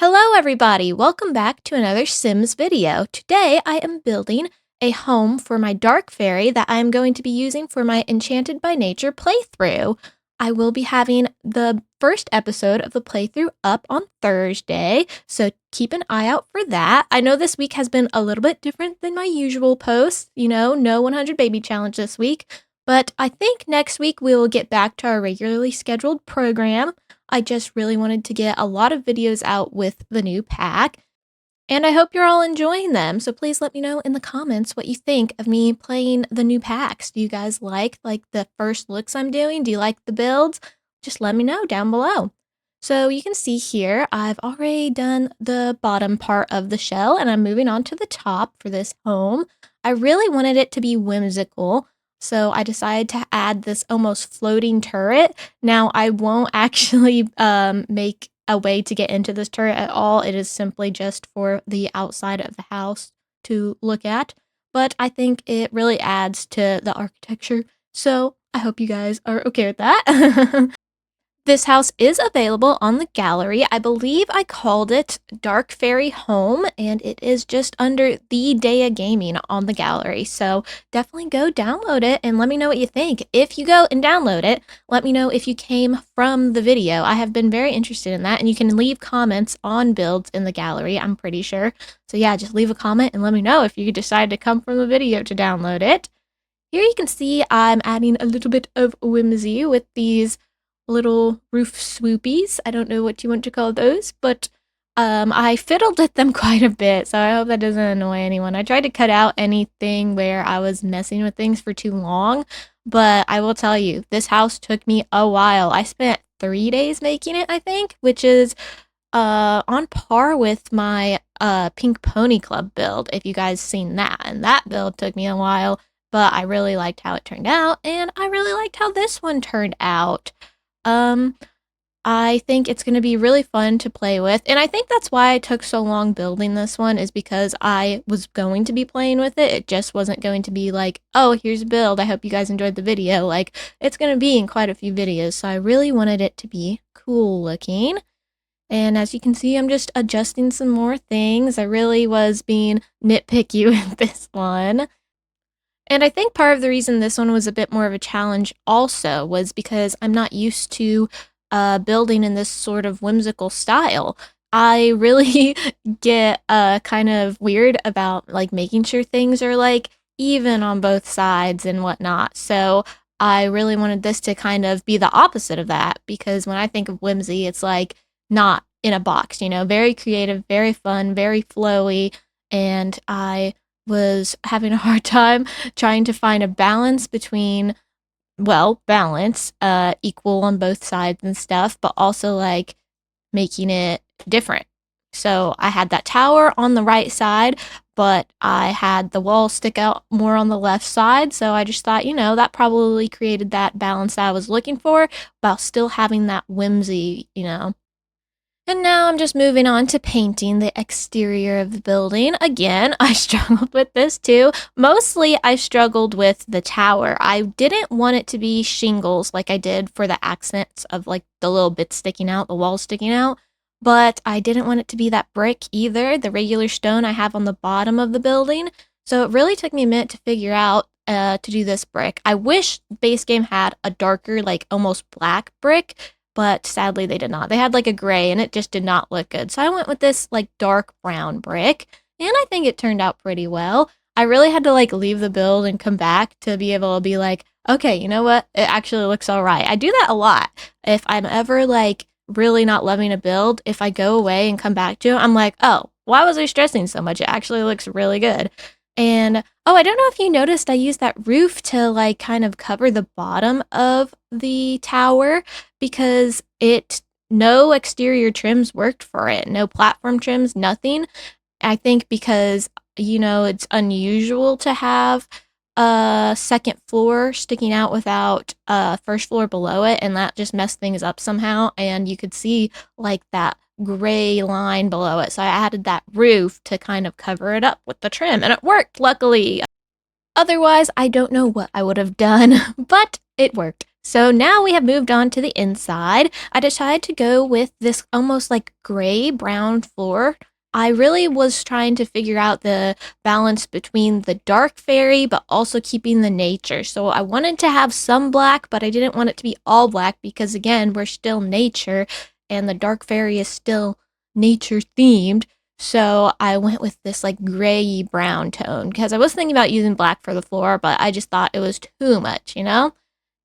Hello everybody, welcome back to another Sims video. Today I am building a home for my dark fairy that I am going to be using for my Enchanted by Nature playthrough. I will be having the first episode of the playthrough up on Thursday, so keep an eye out for that. I know this week has been a little bit different than my usual posts, no 100 baby challenge this week, but I think next week we will get back to our regularly scheduled program. I just really wanted to get a lot of videos out with the new pack, and I hope you're all enjoying them. So please let me know in the comments what you think of me playing the new packs. Do you guys like the first looks I'm doing? Do you like the builds? Just let me know down below. So you can see here, I've already done the bottom part of the shell, and I'm moving on to the top for this home. I really wanted it to be whimsical, so I decided to add this almost floating turret. Now, I won't actually make a way to get into this turret at all. It is simply just for the outside of the house to look at. But I think it really adds to the architecture. So I hope you guys are okay with that. This house is available on the gallery. I believe I called it Dark Fairy Home, and it is just under TheDayaGaming on the gallery. So definitely go download it and let me know what you think. If you go and download it, let me know if you came from the video. I have been very interested in that, and you can leave comments on builds in the gallery, I'm pretty sure. So yeah, just leave a comment and let me know if you decide to come from the video to download it. Here you can see I'm adding a little bit of whimsy with these little roof swoopies. I don't know what you want to call those, but I fiddled with them quite a bit, so I hope that doesn't annoy anyone. I tried to cut out anything where I was messing with things for too long, but I will tell you, this house took me a while. I spent 3 days making it, I think, which is on par with my Pink Pony Club build, if you guys seen that. And that build took me a while, but I really liked how it turned out, and I really liked how this one turned out. I think it's going to be really fun to play with, and I think that's why I took so long building this one, is because I was going to be playing with it. It just wasn't going to be like, oh, here's a build, I hope you guys enjoyed the video. Like, it's going to be in quite a few videos, so I really wanted it to be cool looking. And as you can see, I'm just adjusting some more things. I really was being nitpicky with this one. And I think part of the reason this one was a bit more of a challenge also was because I'm not used to building in this sort of whimsical style. I really get kind of weird about making sure things are even on both sides and whatnot. So I really wanted this to kind of be the opposite of that, because when I think of whimsy, it's not in a box, very creative, very fun, very flowy, and I was having a hard time trying to find a balance between, well, equal on both sides and stuff, but also making it different. So I had that tower on the right side, but I had the wall stick out more on the left side. So I just thought, that probably created that balance that I was looking for while still having that whimsy. And now I'm just moving on to painting the exterior of the building. Again, I struggled with this too. Mostly I struggled with the tower. I didn't want it to be shingles like I did for the accents of the little bits sticking out, the walls sticking out. But I didn't want it to be that brick either, the regular stone I have on the bottom of the building. So it really took me a minute to figure out to do this brick. I wish base game had a darker, almost black brick, but sadly they did not. They had a gray, and it just did not look good. So I went with this dark brown brick, and I think it turned out pretty well. I really had to leave the build and come back to be able to be okay, you know what? It actually looks all right. I do that a lot. If I'm ever really not loving a build, if I go away and come back to it, I'm oh, why was I stressing so much? It actually looks really good. And oh, I don't know if you noticed, I used that roof to kind of cover the bottom of the tower, because no exterior trims worked for it. No platform trims, nothing. I think because, it's unusual to have a second floor sticking out without a first floor below it, and that just messed things up somehow. And you could see that gray line below it, so I added that roof to kind of cover it up with the trim, and it worked, luckily. Otherwise, I don't know what I would have done, but it worked. So now we have moved on to the inside. I decided to go with this almost like gray brown floor. I really was trying to figure out the balance between the dark fairy but also keeping the nature. So I wanted to have some black, but I didn't want it to be all black because again, we're still nature and the dark fairy is still nature themed. So I went with this like gray brown tone because I was thinking about using black for the floor, but I just thought it was too much, you know?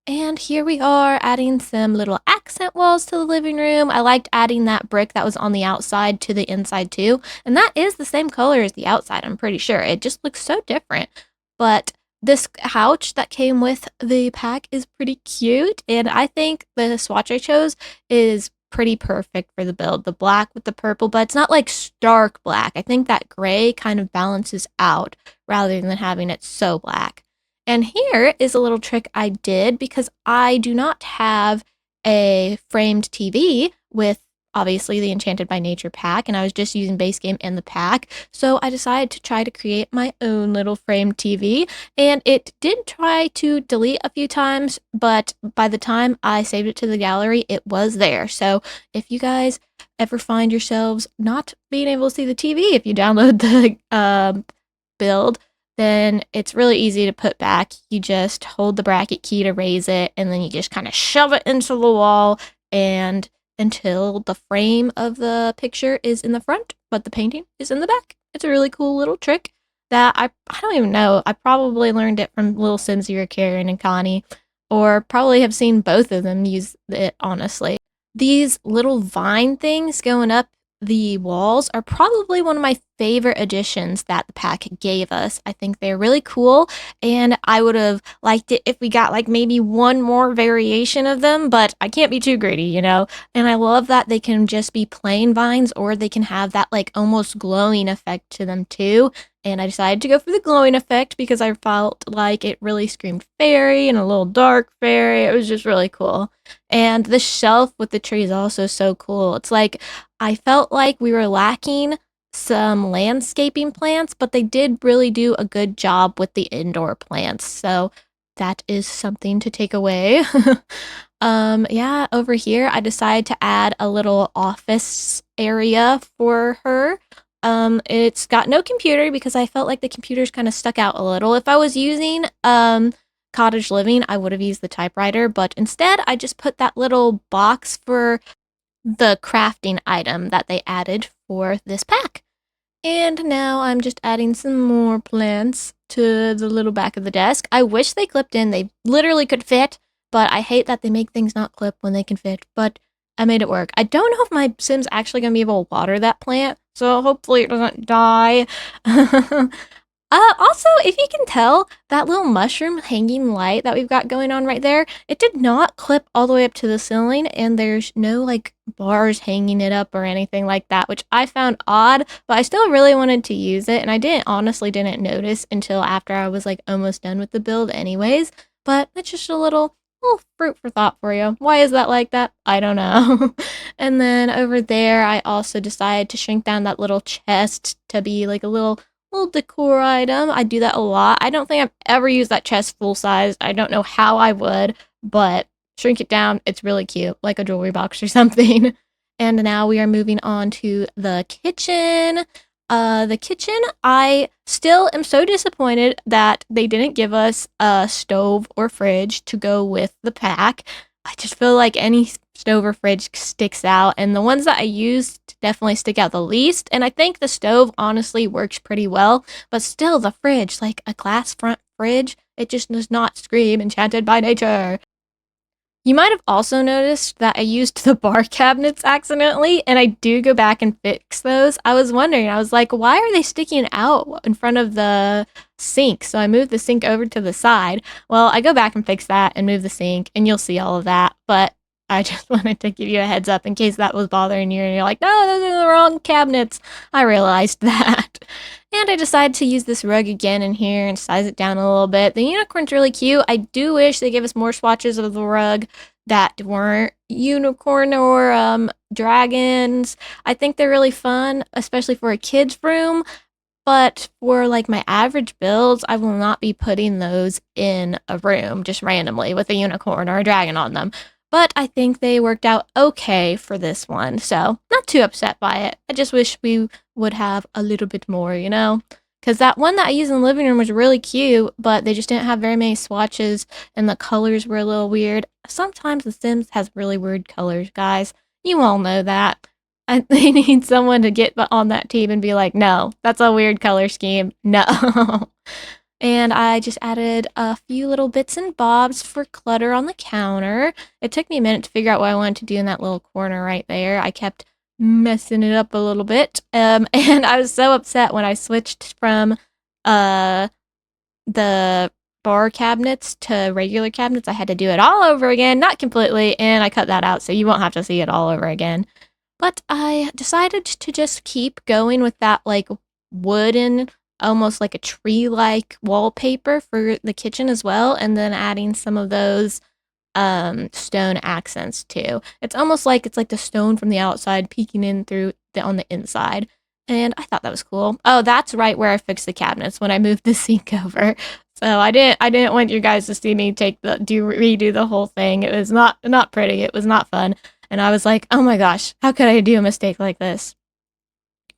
And here we are adding some little accent walls to the living room. I liked adding that brick that was on the outside to the inside too. And that is the same color as the outside, I'm pretty sure. It just looks so different. But this couch that came with the pack is pretty cute. And I think the swatch I chose is pretty perfect for the build. The black with the purple, but it's not like stark black. I think that gray kind of balances out rather than having it so black. And here is a little trick I did because I do not have a framed TV with obviously the Enchanted by Nature pack, and I was just using base game and the pack. So I decided to try to create my own little framed TV, and it did try to delete a few times, but by the time I saved it to the gallery, it was there. So if you guys ever find yourselves not being able to see the TV if you download the build, then it's really easy to put back. You just hold the bracket key to raise it, and then you just kind of shove it into the wall and until the frame of the picture is in the front, but the painting is in the back. It's a really cool little trick that I don't even know. I probably learned it from Little Sims Zero Karen and Connie, or probably have seen both of them use it, honestly. These little vine things going up the walls are probably one of my favorite additions that the pack gave us. I think they're really cool, and I would have liked it if we got like maybe one more variation of them, but I can't be too greedy, you know? And I love that they can just be plain vines or they can have that like almost glowing effect to them too. And I decided to go for the glowing effect because I felt like it really screamed fairy and a little dark fairy. It was just really cool. And the shelf with the tree is also so cool. It's like I felt like we were lacking some landscaping plants, but they did really do a good job with the indoor plants. So that is something to take away. Yeah, over here I decided to add a little office area for her. It's got no computer because I felt like the computer's kind of stuck out a little. If I was using cottage living, I would have used the typewriter, but instead I just put that little box for the crafting item that they added for this pack. And now I'm just adding some more plants to the little back of the desk. I wish they clipped in. They literally could fit, but I hate that they make things not clip when they can fit. But I made it work. I don't know if my Sim's actually going to be able to water that plant, so hopefully it doesn't die. Also, if you can tell, that little mushroom hanging light that we've got going on right there, it did not clip all the way up to the ceiling, and there's no, like, bars hanging it up or anything like that, which I found odd, but I still really wanted to use it, and I honestly didn't notice until after I was, like, almost done with the build anyways, but it's just a little fruit for thought for you. Why is that like that? I don't know. And then over there, I also decided to shrink down that little chest to be, like, a little decor item. I do that a lot. I don't think I've ever used that chest full size. I don't know how I would, but shrink it down. It's really cute, like a jewelry box or something. And now we are moving on to the kitchen. I still am so disappointed that they didn't give us a stove or fridge to go with the pack. I just feel like any stove or fridge sticks out, and the ones that I used definitely stick out the least. And I think the stove honestly works pretty well, but still, the fridge, like a glass front fridge, it just does not scream Enchanted by Nature. You might have also noticed that I used the bar cabinets accidentally, and I do go back and fix those. I was wondering, I was like, why are they sticking out in front of the sink? So I moved the sink over to the side. Well, I go back and fix that and move the sink, and you'll see all of that. But I just wanted to give you a heads up in case that was bothering you, and you're like, no, those are the wrong cabinets. I realized that. And I decided to use this rug again in here and size it down a little bit. The unicorn's really cute. I do wish they gave us more swatches of the rug that weren't unicorn or dragons. I think they're really fun, especially for a kid's room. But for like my average builds, I will not be putting those in a room just randomly with a unicorn or a dragon on them. But I think they worked out okay for this one, so not too upset by it. I just wish we would have a little bit more, you know? Because that one that I used in the living room was really cute, but they just didn't have very many swatches, and the colors were a little weird. Sometimes The Sims has really weird colors, guys. You all know that. They need someone to get on that team and be like, no, that's a weird color scheme. No. And I just added a few little bits and bobs for clutter on the counter. It took me a minute to figure out what I wanted to do in that little corner right there. I kept messing it up a little bit. And I was so upset when I switched from uh, the bar cabinets to regular cabinets. I had to do it all over again, not completely, and I cut that out so you won't have to see it all over again. But I decided to just keep going with that like wooden, almost like a tree-like wallpaper for the kitchen as well, and then adding some of those stone accents too. It's almost like it's like the stone from the outside peeking in through on the inside. And I thought that was cool. Oh, that's right where I fixed the cabinets when I moved the sink over. So I didn't want you guys to see me redo the whole thing. It was not pretty. It was not fun. And I was like, "Oh my gosh, how could I do a mistake like this?"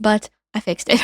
But I fixed it.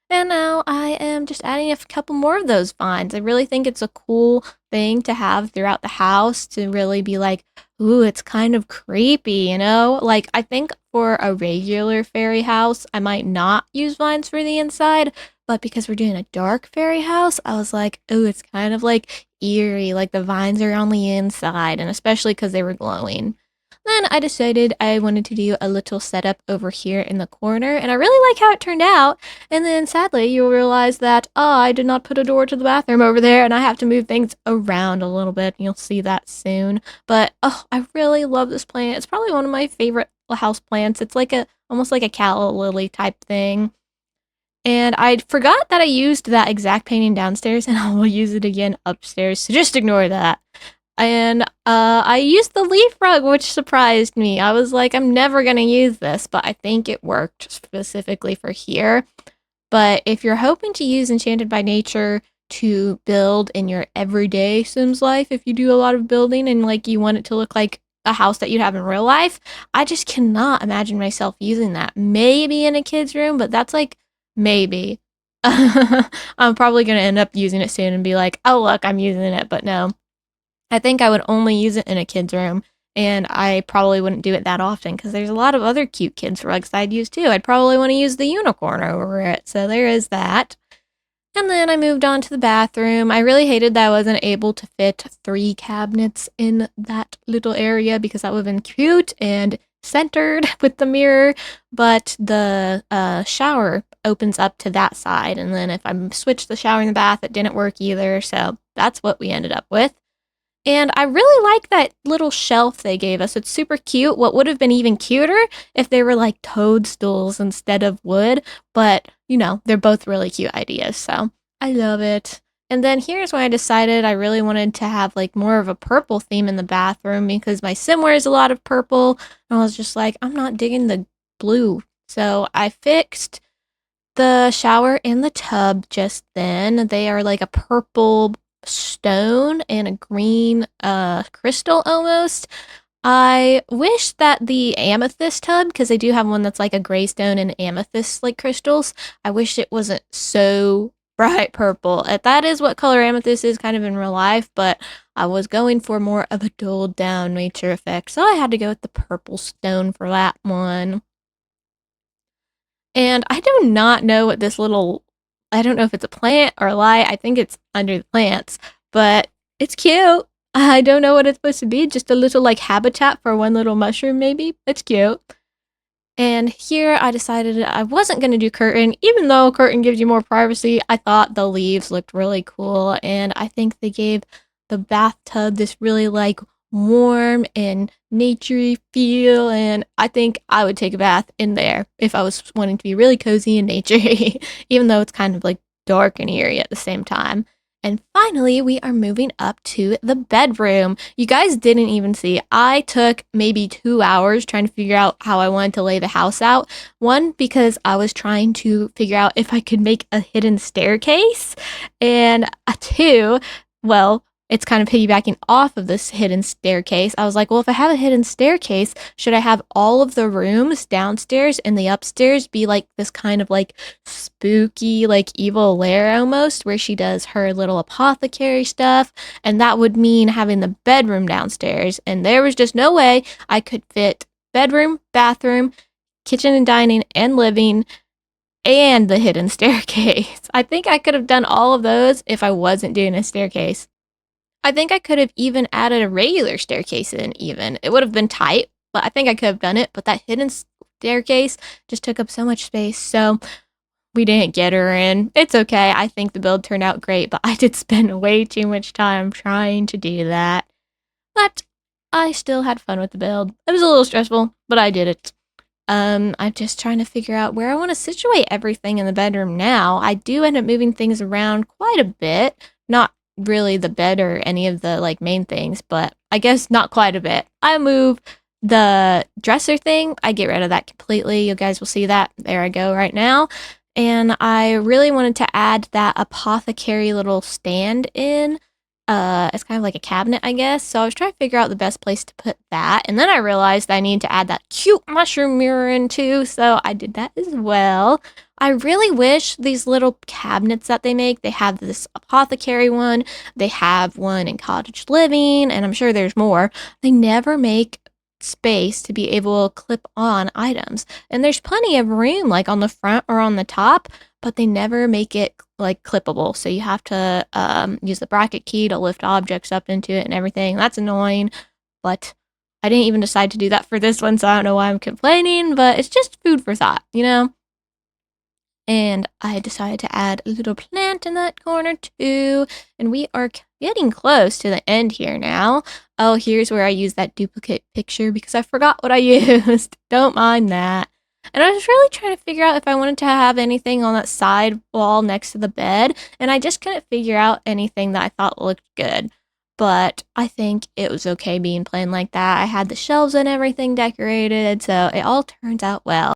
And now I am just adding a couple more of those vines. I really think it's a cool thing to have throughout the house to really be like, ooh, it's kind of creepy, you know? Like, I think for a regular fairy house, I might not use vines for the inside, but because we're doing a dark fairy house, I was like, ooh, it's kind of like eerie, like the vines are on the inside, and especially because they were glowing. Then I decided I wanted to do a little setup over here in the corner, and I really like how it turned out. And then sadly, you'll realize that, I did not put a door to the bathroom over there, and I have to move things around a little bit. You'll see that soon. But, oh, I really love this plant. It's probably one of my favorite house plants. It's like almost like a calla lily type thing. And I forgot that I used that exact painting downstairs, and I will use it again upstairs, so just ignore that. And I used the leaf rug, which surprised me. I was like, I'm never going to use this, but I think it worked specifically for here. But if you're hoping to use Enchanted by Nature to build in your everyday Sims life, if you do a lot of building and like you want it to look like a house that you'd have in real life, I just cannot imagine myself using that. Maybe in a kid's room, but that's like maybe. I'm probably going to end up using it soon and be like, oh, look, I'm using it, but no. I think I would only use it in a kid's room, and I probably wouldn't do it that often because there's a lot of other cute kids' rugs that I'd use too. I'd probably want to use the unicorn over it, so there is that. And then I moved on to the bathroom. I really hated that I wasn't able to fit 3 cabinets in that little area because that would have been cute and centered with the mirror, but the shower opens up to that side, and then if I switched the shower and the bath, it didn't work either, so that's what we ended up with. And I really like that little shelf they gave us. It's super cute. What would have been even cuter if they were like toadstools instead of wood. But, you know, they're both really cute ideas. So I love it. And then here's when I decided I really wanted to have like more of a purple theme in the bathroom because my sim wears a lot of purple. And I was just like, I'm not digging the blue. So I fixed the shower and the tub just then. They are like a purple stone and a green crystal almost. I wish that the amethyst tub, because they do have one that's like a gray stone and amethyst like crystals, I wish it wasn't so bright purple. That is what color amethyst is kind of in real life, but I was going for more of a dulled down nature effect, so I had to go with the purple stone for that one. And I do not know what this little, I don't know if it's a plant or a light. I think it's under the plants, but it's cute. I don't know what it's supposed to be. Just a little like habitat for one little mushroom, maybe. It's cute. And here I decided I wasn't going to do curtain, even though curtain gives you more privacy. I thought the leaves looked really cool, and I think they gave the bathtub this really like warm and naturey feel, and I think I would take a bath in there if I was wanting to be really cozy and naturey, even though it's kind of like dark and eerie at the same time. And finally, we are moving up to the bedroom. You guys didn't even see. I took maybe 2 hours trying to figure out how I wanted to lay the house out. One, because I was trying to figure out if I could make a hidden staircase. And two, well, it's kind of piggybacking off of this hidden staircase. I was like, well, if I have a hidden staircase, should I have all of the rooms downstairs and the upstairs be like this kind of like spooky, like evil lair almost, where she does her little apothecary stuff? And that would mean having the bedroom downstairs. And there was just no way I could fit bedroom, bathroom, kitchen and dining, and living, and the hidden staircase. I think I could have done all of those if I wasn't doing a staircase. I think I could have even added a regular staircase in, even. It would have been tight, but I think I could have done it. But that hidden staircase just took up so much space, so we didn't get her in. It's okay. I think the build turned out great, but I did spend way too much time trying to do that. But I still had fun with the build. It was a little stressful, but I did it. I'm just trying to figure out where I want to situate everything in the bedroom now. I do end up moving things around quite a bit. Not really the bed or any of the like main things, but I guess not quite a bit. I move the dresser thing. I get rid of that completely. You guys will see that. There I go right now. And I really wanted to add that apothecary little stand in. It's kind of like a cabinet, I guess. So I was trying to figure out the best place to put that. And then I realized I needed to add that cute mushroom mirror in too. So I did that as well. I really wish these little cabinets that they make, they have this apothecary one, they have one in cottage living, and I'm sure there's more. They never make space to be able to clip on items. And there's plenty of room, like on the front or on the top, but they never make it like clippable. So you have to use the bracket key to lift objects up into it and everything. That's annoying, but I didn't even decide to do that for this one, so I don't know why I'm complaining, but it's just food for thought, you know? And I decided to add a little plant in that corner too. And we are getting close to the end here now. Oh, here's where I used that duplicate picture because I forgot what I used. Don't mind that. And I was really trying to figure out if I wanted to have anything on that side wall next to the bed. And I just couldn't figure out anything that I thought looked good. But I think it was okay being plain like that. I had the shelves and everything decorated, so it all turns out well.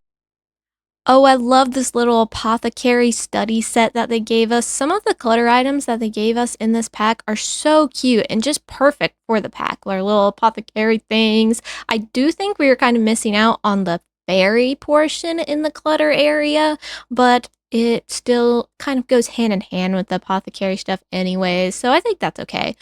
Oh, I love this little apothecary study set that they gave us. Some of the clutter items that they gave us in this pack are so cute and just perfect for the pack. Our little apothecary things. I do think we were kind of missing out on the fairy portion in the clutter area, but it still kind of goes hand in hand with the apothecary stuff anyways, so I think that's okay.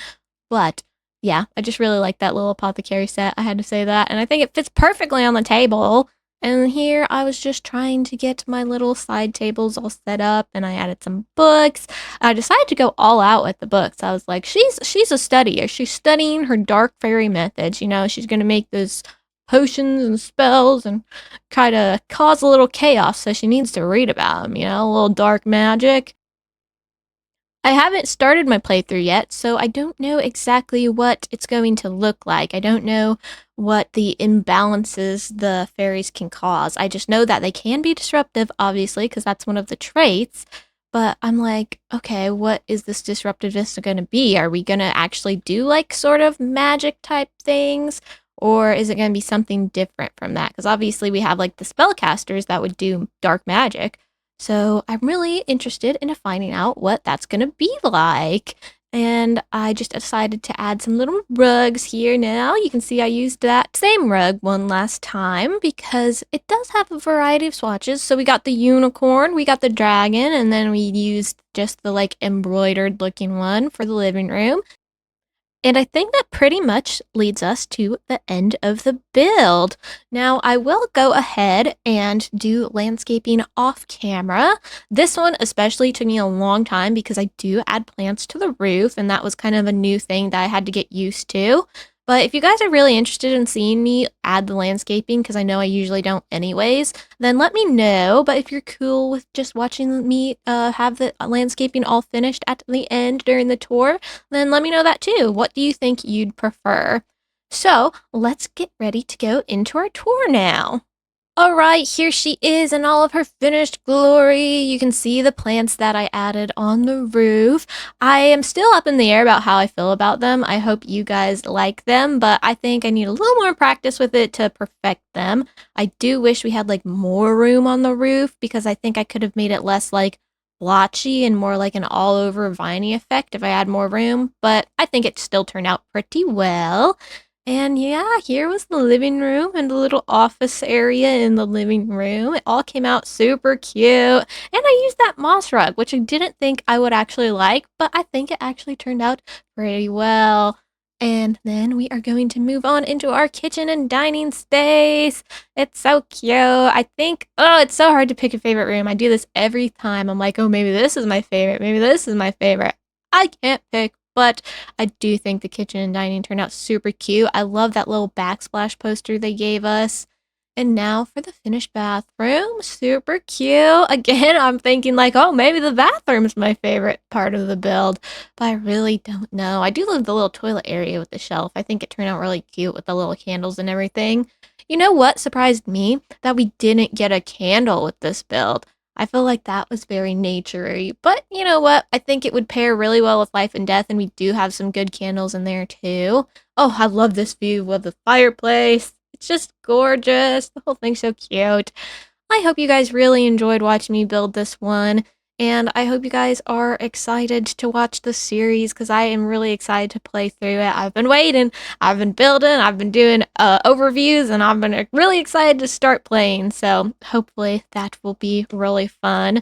But yeah, I just really like that little apothecary set. I had to say that. And I think it fits perfectly on the table. And here I was just trying to get my little side tables all set up, and I added some books. I decided to go all out with the books. I was like, she's a studier. She's studying her dark fairy methods. You know, she's gonna make those potions and spells and kind of cause a little chaos. So she needs to read about them. You know, a little dark magic. I haven't started my playthrough yet, so I don't know exactly what it's going to look like. I don't know what the imbalances the fairies can cause. I just know that they can be disruptive, obviously, because that's one of the traits. But I'm like, okay, what is this disruptiveness going to be? Are we going to actually do like sort of magic type things? Or is it going to be something different from that? Because obviously we have like the spellcasters that would do dark magic. So I'm really interested in finding out what that's going to be like. And I just decided to add some little rugs here now. You can see I used that same rug one last time because it does have a variety of swatches. So we got the unicorn, we got the dragon, and then we used just the like embroidered looking one for the living room. And I think that pretty much leads us to the end of the build. Now, I will go ahead and do landscaping off camera. This one especially took me a long time because I do add plants to the roof, and that was kind of a new thing that I had to get used to. But if you guys are really interested in seeing me add the landscaping, because I know I usually don't anyways, then let me know. But if you're cool with just watching me have the landscaping all finished at the end during the tour, then let me know that too. What do you think you'd prefer? So let's get ready to go into our tour now. All right, here she is in all of her finished glory. You can see the plants that I added on the roof. I am still up in the air about how I feel about them. I hope you guys like them, but I think I need a little more practice with it to perfect them. I do wish we had like more room on the roof because I think I could have made it less like blotchy and more like an all over viney effect if I had more room, but I think it still turned out pretty well. And yeah, here was the living room and the little office area in the living room. It all came out super cute. And I used that moss rug, which I didn't think I would actually like, but I think it actually turned out pretty well. And then we are going to move on into our kitchen and dining space. It's so cute. I think, oh, it's so hard to pick a favorite room. I do this every time. I'm like, oh, maybe this is my favorite. Maybe this is my favorite. I can't pick, but I do think the kitchen and dining turned out super cute. I love that little backsplash poster they gave us. And now for the finished bathroom. Super cute. Again, I'm thinking like, oh, maybe the bathroom's my favorite part of the build, but I really don't know. I do love the little toilet area with the shelf. I think it turned out really cute with the little candles and everything. You know what surprised me? That we didn't get a candle with this build. I feel like that was very naturey. But you know what? I think it would pair really well with Life and Death, and we do have some good candles in there too. Oh, I love this view of the fireplace. It's just gorgeous. The whole thing's so cute. I hope you guys really enjoyed watching me build this one. And I hope you guys are excited to watch the series because I am really excited to play through it. I've been waiting, I've been building, I've been doing overviews, and I've been really excited to start playing. So hopefully that will be really fun.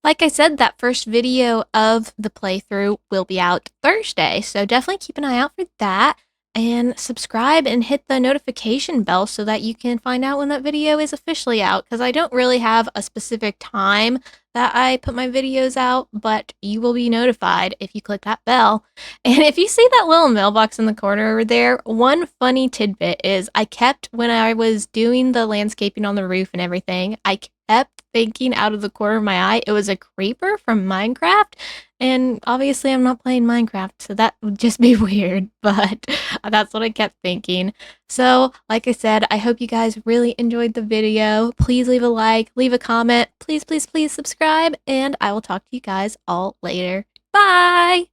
Like I said, that first video of the playthrough will be out Thursday, so definitely keep an eye out for that. And subscribe and hit the notification bell so that you can find out when that video is officially out, because I don't really have a specific time that I put my videos out, but you will be notified if you click that bell. And if you see that little mailbox in the corner over there, one funny tidbit is I kept, when I was doing the landscaping on the roof and everything, I kept thinking out of the corner of my eye it was a creeper from Minecraft. And obviously, I'm not playing Minecraft, so that would just be weird, but that's what I kept thinking. So, like I said, I hope you guys really enjoyed the video. Please leave a like, leave a comment, please, please, please subscribe, and I will talk to you guys all later. Bye!